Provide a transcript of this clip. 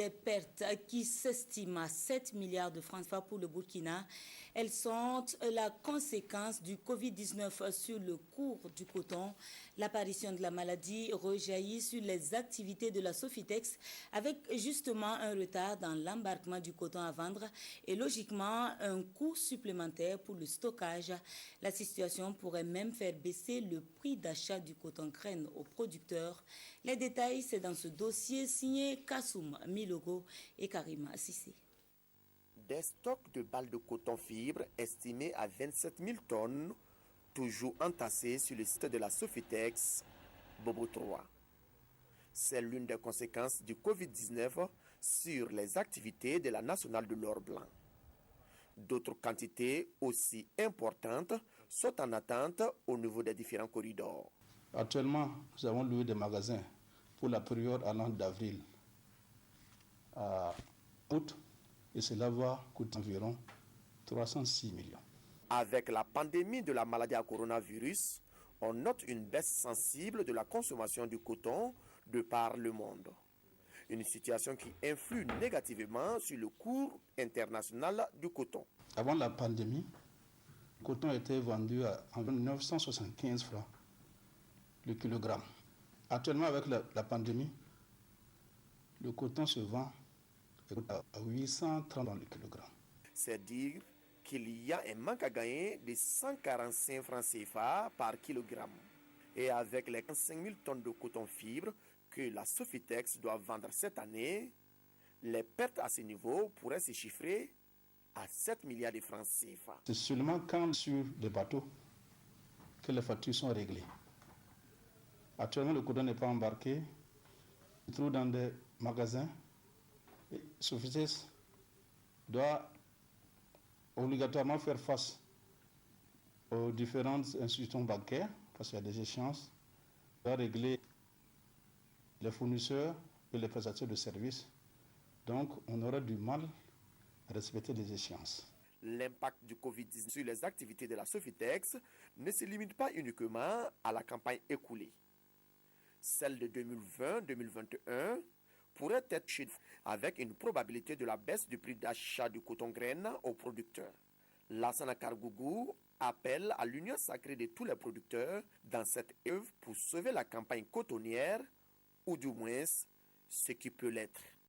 les pertes qui s'estiment à 7 milliards de francs CFA pour le Burkina, elles sont la conséquence du Covid-19 sur le cours du coton. L'apparition de la maladie rejaillit sur les activités de la Sofitex avec justement un retard dans l'embarquement du coton à vendre et logiquement un coût supplémentaire pour le stockage. La situation pourrait même faire baisser le prix d'achat du coton graine aux producteurs. Les détails, c'est dans ce dossier signé Kassoum Milogo et Karima Sissé. Des stocks de balles de coton fibre estimés à 27 000 tonnes, toujours entassés sur le site de la Sofitex, Bobo 3. C'est l'une des conséquences du Covid-19 sur les activités de la Nationale de l'Or Blanc. D'autres quantités aussi importantes sont en attente au niveau des différents corridors. Actuellement, nous avons loué des magasins pour la période allant d'avril à août et cela va coûter environ 306 millions. Avec la pandémie de la maladie à coronavirus, on note une baisse sensible de la consommation du coton de par le monde. Une situation qui influe négativement sur le cours international du coton. Avant la pandémie, le coton était vendu à environ 975 francs le kilogramme. Actuellement, avec la pandémie, le coton se vend à 830 francs le kilogramme. C'est dire qu'il y a un manque à gagner de 145 francs CFA par kilogramme. Et avec les 5 000 tonnes de coton fibre que la Sofitex doit vendre cette année, les pertes à ce niveau pourraient se chiffrer à 7 milliards de francs CFA. C'est seulement quand sur les bateaux que les factures sont réglées. Actuellement, le coton n'est pas embarqué. Il se trouve dans des magasins. Sofitex doit obligatoirement faire face aux différentes institutions bancaires, parce qu'il y a des échéances, doit régler les fournisseurs et les prestataires de services. Donc, on aura du mal à respecter les échéances. L'impact du Covid-19 sur les activités de la Sofitex ne se limite pas uniquement à la campagne écoulée. Celle de 2020-2021 pourrait être chez avec une probabilité de la baisse du prix d'achat du coton graine aux producteurs. Lassana Kargougou appelle à l'union sacrée de tous les producteurs dans cette œuvre pour sauver la campagne cotonnière, ou du moins ce qui peut l'être.